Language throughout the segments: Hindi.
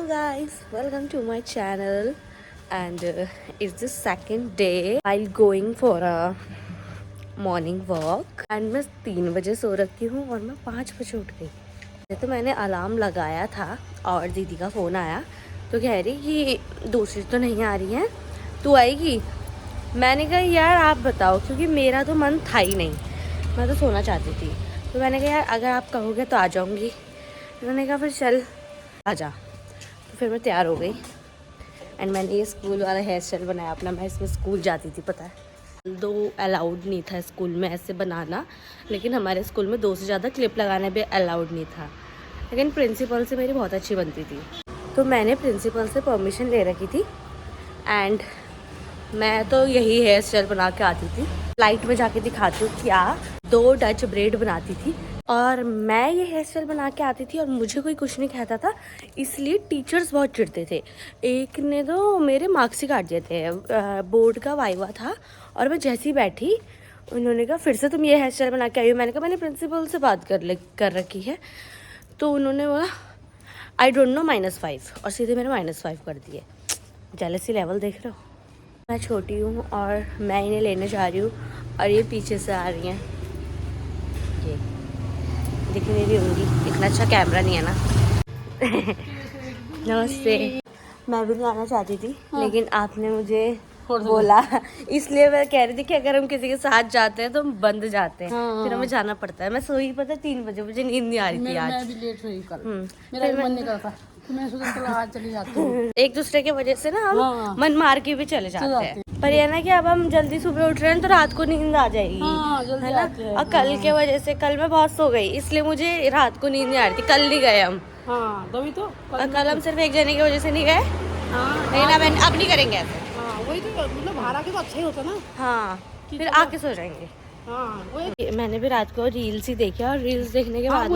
guys, welcome to my channel and it's the second day while going for a morning walk and मैं 3 बजे सो रखी हूँ और मैं 5 बजे उठ गई। तो मैंने अलार्म लगाया था और दीदी का फ़ोन आया तो कह रही कि दूसरी तो नहीं आ रही है, तू आएगी। मैंने कहा यार आप बताओ, क्योंकि मेरा तो मन था ही नहीं, मैं तो सोना चाहती थी। तो मैंने कहा यार अगर आप कहोगे तो आ जाऊँगी। मैंने कहा फिर चल आ जा। तो फिर मैं तैयार हो गई एंड मैंने ये स्कूल वाला हेयर स्टाइल बनाया अपना। मैं इसमें स्कूल जाती थी, पता है, दो अलाउड नहीं था स्कूल में ऐसे बनाना, लेकिन हमारे स्कूल में 2 से ज़्यादा क्लिप लगाना भी अलाउड नहीं था। लेकिन प्रिंसिपल से मेरी बहुत अच्छी बनती थी, तो मैंने प्रिंसिपल से परमिशन ले रखी थी एंड मैं तो यही हेयर स्टाइल बना के आती थी। लाइट में जाके दिखाती हूँ क्या 2 डच ब्रेड बनाती थी और मैं ये हेयर स्टाइल बना के आती थी और मुझे कोई कुछ नहीं कहता था, इसलिए टीचर्स बहुत चिढ़ते थे। एक ने तो मेरे मार्क्स ही काट दिए थे। बोर्ड का वाइवा था और मैं जैसी बैठी उन्होंने कहा फिर से तुम ये हेयर स्टाइल बना के आई हो। मैंने कहा मैंने प्रिंसिपल से बात कर रखी है। तो उन्होंने बोला आई डोंट नो -5 और सीधे मेरे -5 कर दिए। जेलसी लेवल देख रहे हो। मैं छोटी हूँ और मैं इन्हें लेने जा रही हूँ और ये पीछे से आ रही हैं। ये दिख नहीं रही होंगी, इतना अच्छा कैमरा नहीं है ना। नमस्ते। मैं भी नहीं आना चाहती थी लेकिन आपने मुझे बोला, इसलिए मैं कह रही थी कि अगर हम किसी के साथ जाते हैं तो हम बंद जाते हैं। फिर हमें जाना पड़ता है। मैं सोई पता 3 बजे, मुझे नींद नहीं आ रही थी आज। मैं भी लेट हुई कल। मेरा भी मन नहीं करता, मैं सोचा चलो आज चली जाती हूँ। एक दूसरे की वजह से ना हम मन मार के भी चले जाते हैं। पर ये ना कि अब हम जल्दी सुबह उठ रहे हैं तो रात को नींद आ जाएगी, है ना। और कल के वजह से कल मैं बहुत सो गई, इसलिए मुझे रात को नींद नहीं आ रही थी। कल नहीं गए हम। तभी तो कल हम सिर्फ एक जने की वजह से नहीं गए। लेकिन अब नहीं करेंगे ऐसे। वही तो, मतलब बाहर आके तो अच्छा ही होता ना। हाँ, फिर आके सो जाएंगे। मैंने भी रात को रील्स ही देखी और रील्स देखने के बाद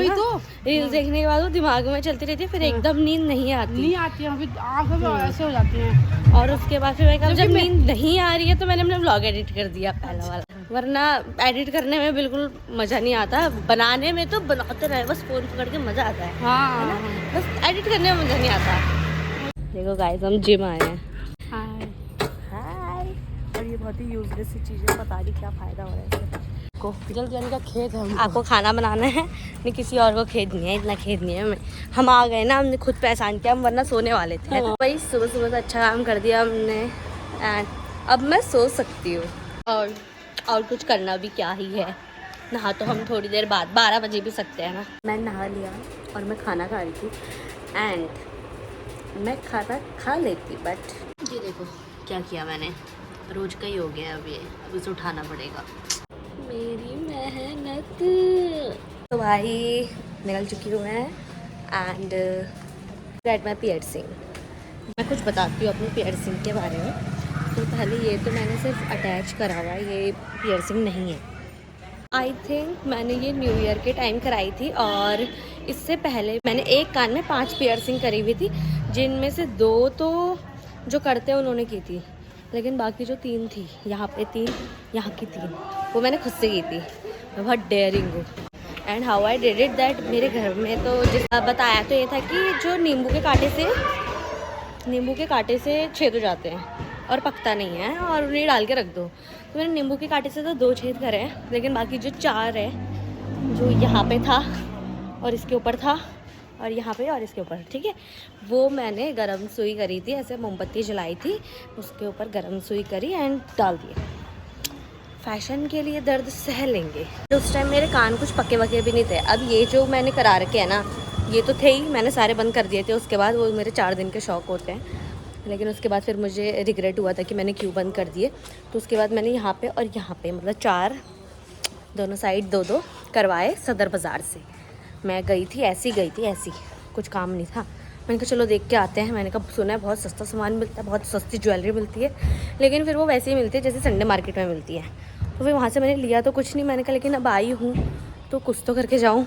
रील्स देखने के बाद वो दिमाग में चलती रहती है, फिर एकदम नींद नहीं आती है, आंखें ऐसे हो जाती हैं। और उसके बाद फिर मैं कहा जब नींद नहीं आ रही है तो मैंने अपना व्लॉग एडिट कर दिया पहला वाला, वरना एडिट करने में बिल्कुल मजा नहीं आता। बनाने में तो बनाते रहे, बस फोन पकड़ के मजा आता है ना, बस एडिट करने में मजा नहीं आता। देखो गाइस हम जिम आए हैं। और ये बहुत ही यूजलेस सी चीज़ें, पता नहीं क्या फ़ायदा हो रहा है इससे। को जल्दी जाने का खेत है आपको खाना बनाना है, नहीं किसी और को खेद नहीं है, इतना खेद नहीं है हमें। हम आ गए ना, हमने खुद पहचान किया, हम वरना सोने वाले थे। वही सुबह सुबह से अच्छा काम कर दिया हमने एंड अब मैं सो सकती हूँ। और कुछ करना भी क्या ही है, नहा तो हम थोड़ी देर बाद 12 बजे भी सकते हैं ना। मैं नहा लिया और मैं खाना खा रही थी एंड मैं खाना खा लेती, बट ये देखो क्या किया मैंने। रोज का ही हो गया अब ये, अब इसे उठाना पड़ेगा। मेरी मेहनत तो भाई निकल चुकी हूँ मैं एंड गेट माई पियर्सिंग। मैं कुछ बताती हूँ अपनी पियर्सिंग के बारे में। तो पहले ये तो मैंने सिर्फ अटैच करा हुआ है, ये पियर्सिंग नहीं है। आई थिंक मैंने ये न्यू ईयर के टाइम कराई थी और इससे पहले मैंने एक कान में 5 पियर्सिंग करी हुई थी, जिनमें से 2 तो जो करते हैं उन्होंने की थी, लेकिन बाकी जो 3 थी, यहाँ पे 3, यहाँ की 3, वो मैंने खुद से की थी। मैं बहुत डेयरिंग हूँ and how I did it that, मेरे घर में तो जितना बताया तो ये था कि जो नींबू के कांटे से छेद हो जाते हैं और पकता नहीं है और उन्हें डाल के रख दो। तो मैंने नींबू के कांटे से तो 2 छेद करे हैं, लेकिन बाकी जो 4 है, जो यहाँ पे था और इसके ऊपर था और यहाँ पे और इसके ऊपर, ठीक है, वो मैंने गरम सुई करी थी, ऐसे मोमबत्ती जलाई थी, उसके ऊपर गरम सुई करी एंड डाल दिए। फैशन के लिए दर्द सह लेंगे। उस टाइम मेरे कान कुछ पके वके भी नहीं थे। अब ये जो मैंने करा रखे हैं ना, ये तो थे ही, मैंने सारे बंद कर दिए थे। उसके बाद वो मेरे 4 दिन के शौक होते हैं, लेकिन उसके बाद फिर मुझे रिग्रेट हुआ था कि मैंने क्यों बंद कर दिए। तो उसके बाद मैंने यहाँ पे और यहाँ पे मतलब 4 दोनों साइड 2-2 करवाए सदर बाज़ार से। मैं गई थी ऐसी, कुछ काम नहीं था। मैंने कहा चलो देख के आते हैं। मैंने कहा सुना है बहुत सस्ता सामान मिलता है, बहुत सस्ती ज्वेलरी मिलती है, लेकिन फिर वो वैसे ही मिलती है जैसे संडे मार्केट में मिलती है। तो फिर वहाँ से मैंने लिया तो कुछ नहीं, मैंने कहा लेकिन अब आई हूँ तो कुछ तो करके जाऊँ।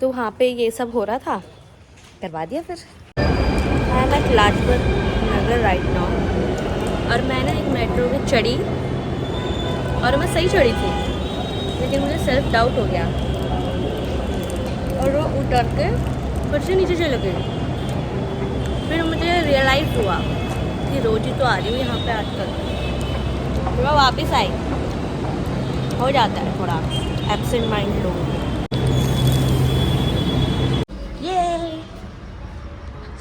तो वहाँ पे ये सब हो रहा था, करवा दिया। फिर मैं लाजपत नगर राइट नाउ और मैं ना एक मेट्रो में चढ़ी और मैं सही चढ़ी थी, लेकिन मुझे सेल्फ डाउट हो गया और वो उतर के फिर से नीचे चले गई। फिर रियलाइज़ हुआ कि रोज ही तो आ रही हूँ यहाँ पे आजकल, तो मैं वापस आई। हो जाता है थोड़ा एब्सेंट माइंड लोगों को। ये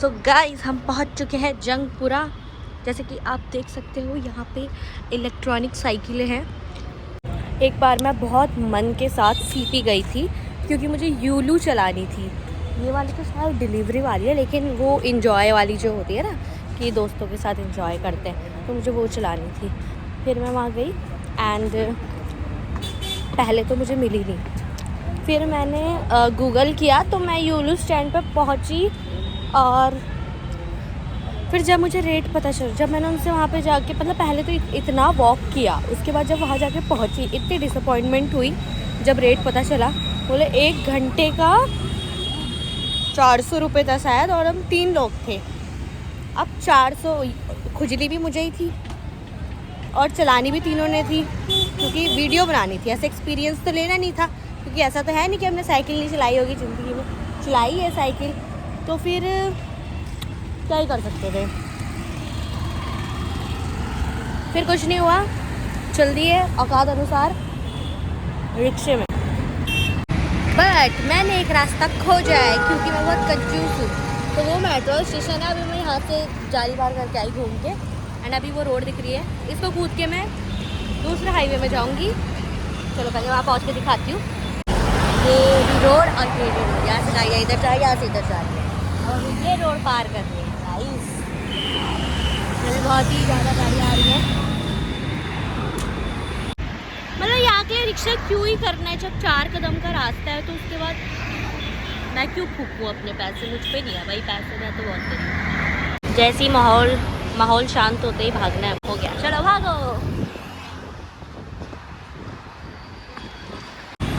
सो गाइस हम पहुँच चुके हैं जंगपुरा। जैसे कि आप देख सकते हो यहाँ पे इलेक्ट्रॉनिक साइकिलें हैं। एक बार मैं बहुत मन के साथ सीपी गई थी क्योंकि मुझे यूलू चलानी थी। ये वाली तो शायद डिलीवरी वाली है, लेकिन वो इंजॉय वाली जो होती है ना कि दोस्तों के साथ इंजॉय करते हैं, तो मुझे वो चलानी थी। फिर मैं वहाँ गई एंड पहले तो मुझे मिली नहीं। फिर मैंने गूगल किया तो मैं यूलू स्टैंड पर पहुँची और फिर जब मुझे रेट पता चला, जब मैंने उनसे वहाँ पे जाके मतलब पहले तो इतना वॉक किया, उसके बाद जब वहाँ जाके पहुँची इतनी डिसअपॉइंटमेंट हुई जब रेट पता चला। बोले 1 घंटे का 400 रुपये था शायद, और हम 3 लोग थे। अब 400, खुजली भी मुझे ही थी और चलानी भी तीनों ने थी क्योंकि वीडियो बनानी थी। ऐसा एक्सपीरियंस तो लेना नहीं था क्योंकि ऐसा तो है नहीं कि हमने साइकिल नहीं चलाई होगी ज़िंदगी में, चलाई है साइकिल, तो फिर क्या ही कर सकते थे। फिर कुछ नहीं हुआ, चल दिए औकात अनुसार रिक्शे में। बट मैंने एक रास्ता खोजा है क्योंकि मैं बहुत कंफ्यूज हूँ। तो वो मेट्रो स्टेशन है, अभी मैं यहाँ से जाली बार करके आई घूम के, एंड अभी वो रोड दिख रही है, इसको कूद के मैं दूसरे हाईवे में जाऊँगी। चलो पहले वहाँ पहुँच के दिखाती हूँ। ये रोड और ये रोड, यहाँ से जाइए, इधर जाइए, यहाँ से इधर जाइए, और ये रोड पार कर रही है। बहुत ही ज़्यादा गाड़ी आ रही है। मतलब यहाँ के रिक्शा क्यों ही करना है, जब 4 कदम का रास्ता है तो उसके बाद मैं क्यों फूकूँ अपने पैसे, मुझ पे नहीं है भाई पैसे, मैं तो बहुत करी। जैसे ही माहौल शांत होते ही भागना है, हो गया, चलो भागो।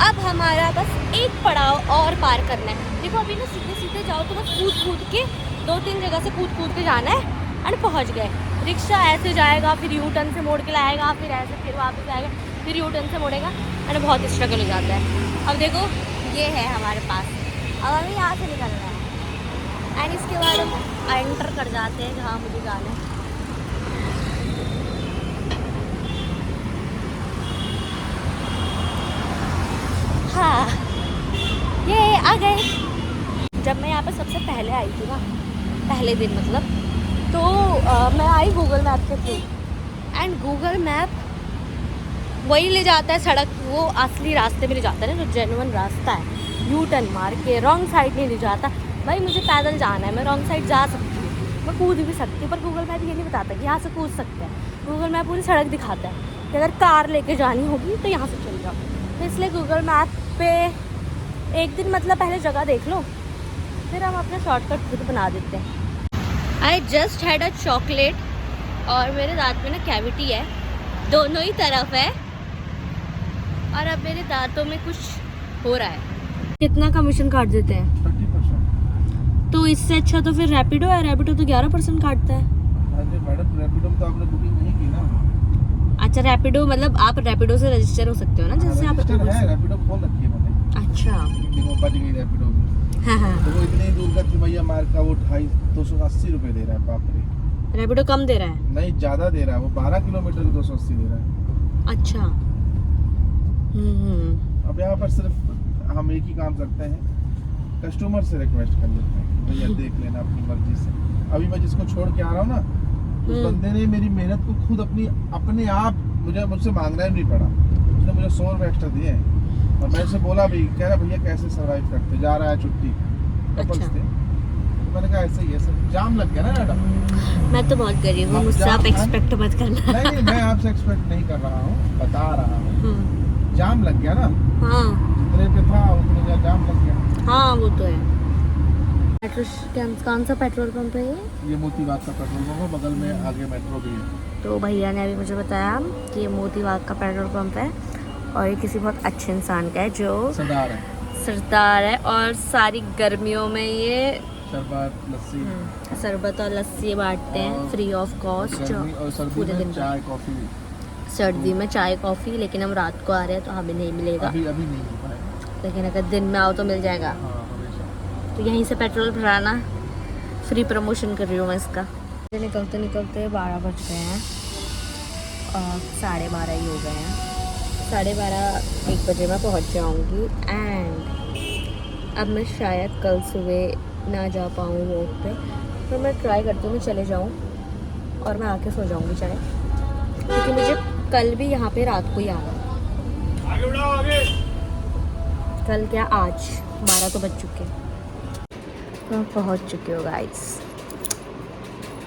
अब हमारा बस एक पड़ाव और पार करना है। देखो अभी ना सीधे सीधे जाओ तो बस कूद के 2-3 जगह से कूद के जाना है एंड पहुंच गए। रिक्शा ऐसे जाएगा, फिर यू टर्न से मोड़ के लाएगा, फिर ऐसे फिर वापस आएगा, फिर यू टर्न से मोड़ेगा, एंड बहुत स्ट्रगल हो जाता है। अब देखो ये है हमारे पास, अब हमें यहाँ से निकलना है एंड इसके बाद हम एंटर कर जाते हैं जहाँ मुझे जाना है। हाँ ये आ गए। जब मैं यहाँ पर सबसे पहले आई थी ना, पहले दिन मतलब, तो मैं आई गूगल मैप के थ्रू, एंड गूगल मैप वही ले जाता है सड़क, वो असली रास्ते में ले जाता है ना, जो जेन्युइन रास्ता है। यू टर्न मार के रॉन्ग साइड नहीं ले जाता। भाई मुझे पैदल जाना है, मैं रॉन्ग साइड जा सकती हूँ, मैं कूद भी सकती हूँ, पर गूगल मैप ये नहीं बताता कि यहाँ से कूद सकते हैं। गूगल मैप पूरी सड़क दिखाता है कि अगर कार लेके जानी होगी तो यहाँ से चल जाओ। तो इसलिए गूगल मैप पे एक दिन मतलब पहले जगह देख लो, फिर हम अपना शॉर्टकट खुद बना देते हैं। I just had a chocolate, और मेरे दांत में ना कैविटी है, दोनों ही तरफ है, और अब मेरे दांतों में कुछ हो रहा है। कितना कमीशन काट देते हैं? 30%। तो इससे अच्छा तो फिर रैपिडो है, रैपिडो तो 11% काटता है। अरे मैडम रैपिडो में तो आपने बुकिंग नहीं की ना। अच्छा रैपिडो मतलब आप रैपिडो से रजिस्टर हो सकते हो ना, जैसे आप रैपिडो खोल रखी है मैंने। अच्छा देखो बच गई रैपिडो में। हाँ हाँ, तो वो इतनी दूर का चुमैया मार का वो 280 रुपए दे रहा है। बाप रे, रैपिडो कम दे रहा है? नहीं ज्यादा दे रहा है, वो 12 किलोमीटर के 280 दे रहा है। अच्छा अब यहाँ पर सिर्फ हम एक ही काम करते हैं, कस्टमर से रिक्वेस्ट कर लेते हैं कि भैया देख लेना अपनी मर्जी से। अभी मैं जिसको छोड़ के आ रहा हूँ ना, उस बंदे ने मेरी मेहनत को खुद अपने आप मुझसे मांगना ही नहीं पड़ा, उसने मुझे 100 रुपये एक्स्ट्रा दिए हैं। और मैं उसे बोला भी, कह रहा भैया कैसे सर्वाइव करते, जा रहा है छुट्टी, कपल्स थे। तो मैंने कहा ऐसे ही है सर, जाम लग गया ना मैडम। मैं तो बहुत गरीब हूँ, मुझसे आप एक्सपेक्ट मत करना। नहीं मैं आपसे एक्सपेक्ट नहीं कर रहा हूँ, बता रहा हूँ। जाम लग गया ना, हाँ जितने पे था उतने जाम लग गया। हाँ वो तो है। कौन सा पेट्रोल पंप है ये मोतीबाग का पेट्रोल पंप है, बगल में आगे मेट्रो भी है। तो भैया ने अभी मुझे बताया कि ये मोतीबाग का पेट्रोल पंप है, और ये किसी बहुत अच्छे इंसान का है जो सरदार है, और सारी गर्मियों में ये शरबत और लस्सी बांटते हैं फ्री ऑफ कॉस्ट पूरे दिन। चाय कॉफी, सर्दी में चाय कॉफ़ी, लेकिन हम रात को आ रहे हैं तो हमें नहीं मिलेगा। अभी नहीं मिल पाएगा, लेकिन अगर दिन में आओ तो मिल जाएगा। हाँ, हमेशा। तो यहीं से पेट्रोल भराना, फ्री प्रमोशन कर रही हूँ मैं इसका। निकलते निकलते 12 बज गए हैं और 12:30 ही हो गए हैं। 12:30 1 बजे मैं पहुंच जाऊंगी एंड अब मैं शायद कल सुबह ना जा पाऊँ वॉक पे, तो मैं ट्राई करती हूँ मैं चले जाऊँ और मैं आके सो जाऊंगी चाहे, क्योंकि मुझे कल भी यहाँ पे रात को ही आना है। आगे बढ़ाओ आगे। कल क्या, आज 12 तो बज चुके हैं, तो पहुँच चुके हो गाइस,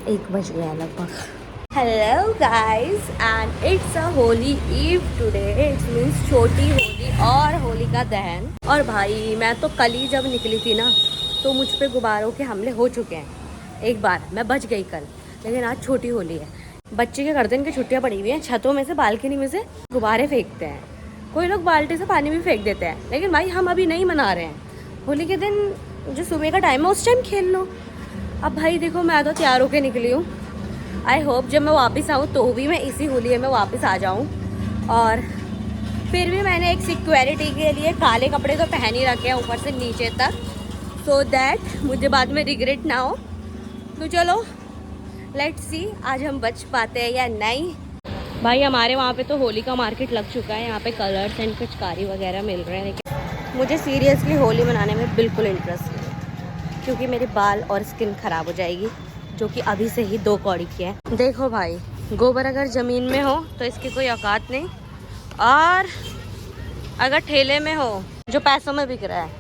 1 बज गया लगभग। Hello guys and it's a Holi eve today, it's means छोटी होली और होलिका दहन। और भाई मैं तो कल ही जब निकली थी ना, तो मुझ पे गुब्बारों के हमले हो चुके हैं। एक बार मैं बच गई कल, लेकिन आज छोटी होली है। बच्चे क्या करते हैं, इनकी छुट्टियां पड़ी हुई हैं, छतों में से बालकनी में से गुब्बारे फेंकते हैं, कोई लोग बाल्टी से पानी भी फेंक देते हैं। लेकिन भाई हम अभी नहीं मना रहे हैं होली के दिन, जो सुबह का टाइम है उस टाइम खेल लो। अब भाई देखो मैं तो तैयार होके निकली हूँ, आई होप जब मैं वापस आऊँ तो भी मैं इसी होली में वापस आ जाऊँ। और फिर भी मैंने एक सिक्योरिटी के लिए काले कपड़े तो पहन ही रखे हैं ऊपर से नीचे तक, सो दैट मुझे बाद में रिग्रेट ना हो। तो चलो लेट्स सी आज हम बच पाते हैं या नहीं। भाई हमारे वहाँ पे तो होली का मार्केट लग चुका है, यहाँ पे कलर्स एंड पिचकारी वगैरह मिल रहे हैं, लेकिन मुझे सीरियसली होली मनाने में बिल्कुल इंटरेस्ट नहीं, क्योंकि मेरे बाल और स्किन ख़राब हो जाएगी, जो कि अभी से ही 2 कौड़ी की है। देखो भाई, गोबर अगर ज़मीन में हो तो इसकी कोई औकात नहीं, और अगर ठेले में हो जो पैसों में बिक रहा है,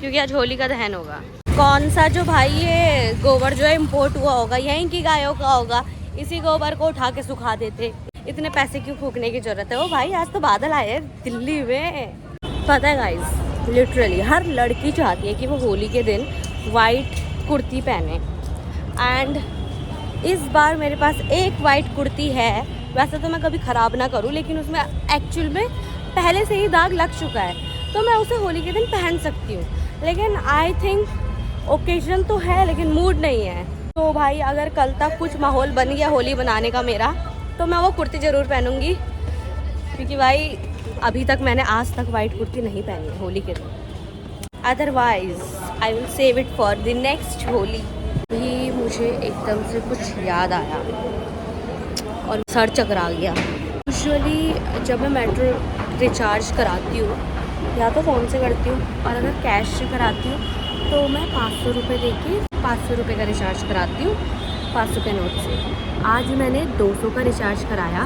क्योंकि आज होली का दहन होगा। कौन सा जो भाई ये गोबर जो है इम्पोर्ट हुआ होगा, यहीं की गायों का होगा, इसी गोबर को उठा के सुखा देते, इतने पैसे क्यों फूकने की ज़रूरत है। ओ भाई आज तो बादल आए हैं दिल्ली में। पता है गाइस, लिटरली हर लड़की चाहती है कि वो होली के दिन वाइट कुर्ती पहने, एंड इस बार मेरे पास एक वाइट कुर्ती है। वैसे तो मैं कभी ख़राब ना करूं, लेकिन उसमें एक्चुअल में पहले से ही दाग लग चुका है, तो मैं उसे होली के दिन पहन सकती हूँ। लेकिन आई थिंक ओकेजन तो है लेकिन मूड नहीं है। तो भाई अगर कल तक कुछ माहौल बन गया होली बनाने का मेरा, तो मैं वो कुर्ती ज़रूर पहनूँगी, क्योंकि भाई अभी तक मैंने आज तक वाइट कुर्ती नहीं पहनी है होली के दिन। Otherwise I will save it for the next Holi. ही मुझे एकदम से कुछ याद आया और सर चकरा गया। यूजुअली जब मैं मेट्रो रिचार्ज कराती हूँ या तो फ़ोन से करती हूँ, और अगर कैश से कराती हूँ तो मैं 500 रुपये दे के 500 रुपये का रिचार्ज कराती हूँ 500 के नोट से। आज मैंने 200 का रिचार्ज कराया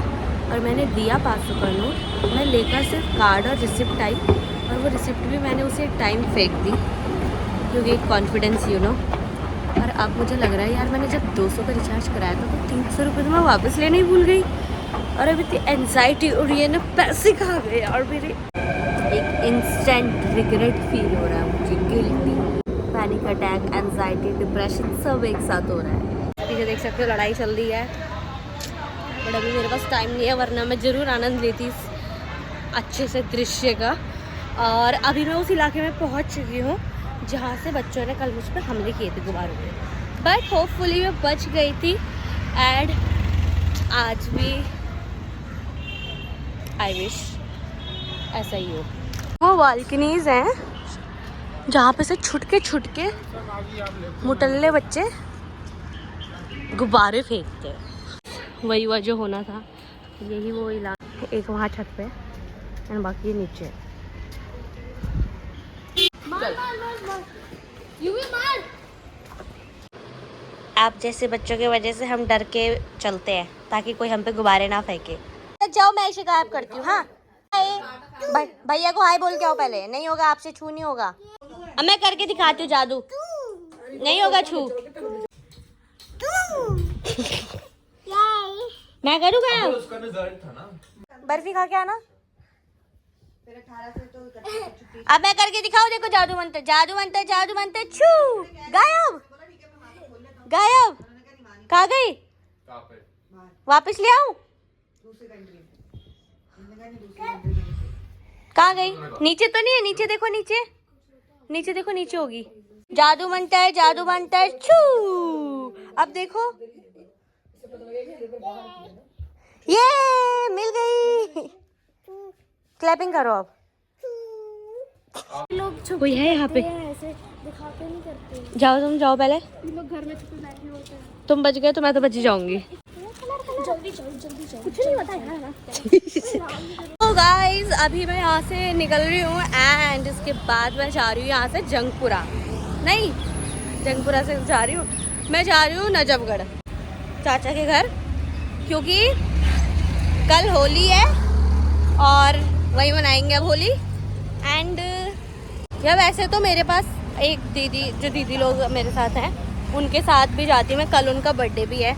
और मैंने दिया 500 का नोट। मैं लेकर सिर्फ कार्ड और रिसिप्ट आई, और वो रिसिप्ट भी मैंने उसे टाइम फेंक दी, क्योंकि कॉन्फिडेंस यू नो। और अब मुझे लग रहा है यार, मैंने जब 200 का रिचार्ज कराया था तो 300 रुपये तो मैं वापस लेने ही भूल गई, और अभी इतनी एनजाइटी हो रही है ना, पैसे खा गए, और मेरे एक इंस्टेंट रिग्रेट फील हो रहा है मुझे, guilty, panic attack, anxiety, depression सब एक साथ हो रहा है। पीछे देख सकते हो लड़ाई चल रही है, बट अभी मेरे पास टाइम नहीं है, वरना मैं ज़रूर आनंद लेती इस अच्छे से दृश्य का। और अभी मैं उस इलाके में पहुंच चुकी हूँ जहाँ से बच्चों ने कल मुझ पर हमले किए थे गुब्बारों पे, बट होपफुली मैं बच गई थी। एंड आज भी आई विश ऐसा ही हो। वो बालकनीज हैं जहाँ पे से छुटके मुटल्ले बच्चे गुब्बारे फेंकते हैं। वही हुआ जो होना था, यही वो इलाका, एक वहाँ छत पे एंड बाकी नीचे। आप जैसे बच्चों की वजह से हम डर के चलते हैं, ताकि कोई हम पे गुब्बारे ना फेंके। जाओ मैं शिकायत करती हूँ। हाँ भैया को हाय बोल के आओ पहले, नहीं होगा आपसे छू नहीं होगा। अब मैं करके दिखाती हूँ जादू, नहीं होगा छू। मैं करूँगा, बर्फी खा के आना। अब मैं करके दिखाऊं, देखो जादू मंत्र, जादू मंत्र, जादू मंत्र, छू, गायब गायब। कहाँ गई, वापस ले आऊं, कहाँ गई, नीचे तो नहीं है, नीचे देखो, नीचे नीचे देखो, नीचे होगी। जादू मंत्र, जादू मंत्र, छू। अब देखो, ये मिल गई। क्लैपिंग करो अब, लोग कोई है यहाँ पे? ऐसे दिखाते नहीं करते। जाओ तुम जाओ पहले। ये लोग घर में छुपे बैठे होते हैं। तुम बच गए तो मैं तो बच ही जाऊंगी। जल्दी चलो जल्दी चलो, कुछ नहीं होता है ना। तो गाइस अभी मैं यहाँ से निकल रही हूँ एंड इसके बाद मैं जा रही हूँ यहाँ से जंगपुरा। नहीं, जंगपुरा से जा रही हूँ, मैं जा रही हूँ नजफगढ़ चाचा के घर, क्योंकि कल होली है और वही मनाएंगे अब होली। एंड या वैसे तो मेरे पास एक दीदी लोग मेरे साथ हैं, उनके साथ भी जाती मैं, कल उनका बर्थडे भी है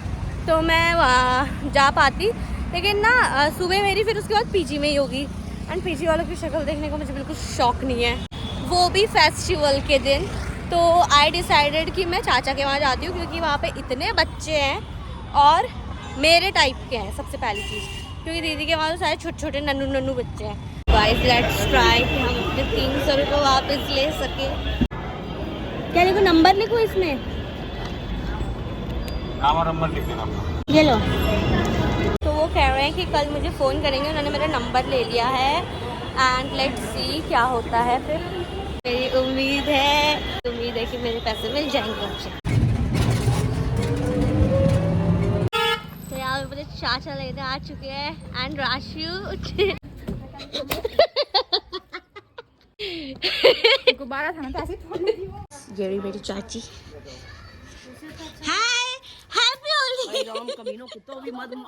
तो मैं वहाँ जा पाती, लेकिन ना सुबह मेरी फिर उसके बाद पीजी में ही होगी। एंड पीजी वालों की शक्ल देखने को मुझे बिल्कुल शौक नहीं है, वो भी फेस्टिवल के दिन। तो आई डिसाइडेड कि मैं चाचा के वहाँ जाती हूँ, क्योंकि वहाँ पे इतने बच्चे हैं और मेरे टाइप के हैं सबसे पहली चीज़, क्योंकि दीदी के वहाँ तो सारे छोटे छोटे नन्नू बच्चे हैं। गाइस लेट्स ट्राई कि हम अपने 300 रुपये वापस ले सके। क्या लिखो, नंबर लिखो इसमें, नंबर लिख देना अपना। ये लो। तो वो कह रहे हैं कि कल मुझे फ़ोन करेंगे, उन्होंने मेरा नंबर ले लिया है एंड लेट्स सी क्या होता है फिर। मेरी उम्मीद है कि मेरे पैसे मिल जाएंगे मुझे। तो यहाँ पे मुझे चाचा लेने आ चुके हैं एंड राशु गुब्बारा था ना तो ऐसे ये रही मेरी चाची। Hi happy Holi.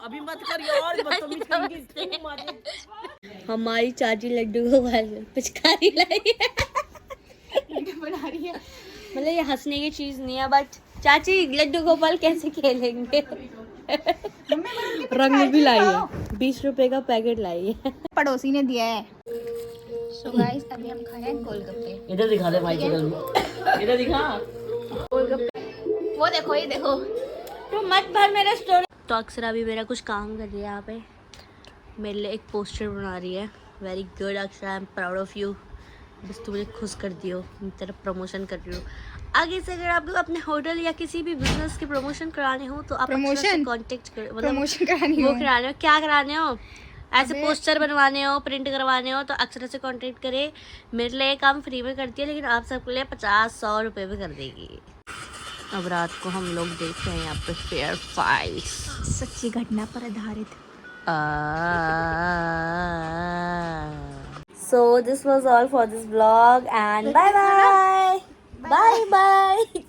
अभी मत करिए और हमारी चाची लड्डू को पिचकारी लाई है। बना रही है। मतलब ये हंसने की चीज नहीं है, बट चाची लड्डू गोपाल कैसे खेलेंगे। रंग भी लाई है, 20 रुपए का पैकेट लाई है, पड़ोसी ने दिया है। सो गाइस अभी हम खा रहे हैं गोलगप्पे। इधर दिखा दे भाई, इधर दिखा। वो देखो, ये देखो। तो मत भर मेरा स्टोरी। तो अक्सर अभी मेरा कुछ काम कर रही है यहाँ पे, मेरे लिए एक पोस्टर बना रही है। वेरी गुड अक्सर, I am proud of you. बस तू मुझे खुश कर दियो, तेरा प्रमोशन कर रही हूँ। आगे से अगर आपको अपने होटल या किसी भी बिजनेस की प्रमोशन कराने हो तो आप कांटेक्ट कर, प्रमोशन करानी वो हो, कराने हो, क्या कराने हो, ऐसे पोस्टर बनवाने हो, प्रिंट करवाने हो तो अक्सर से कांटेक्ट करे। मेरे लिए काम फ्री में करती है, लेकिन आप सबके लिए 50-100 रुपये में कर देगी। अब रात को हम लोग देख रहे हैं यहाँ पे फेयर फाइल्स, सच्ची घटना पर आधारित। So this was all for this vlog and bye bye.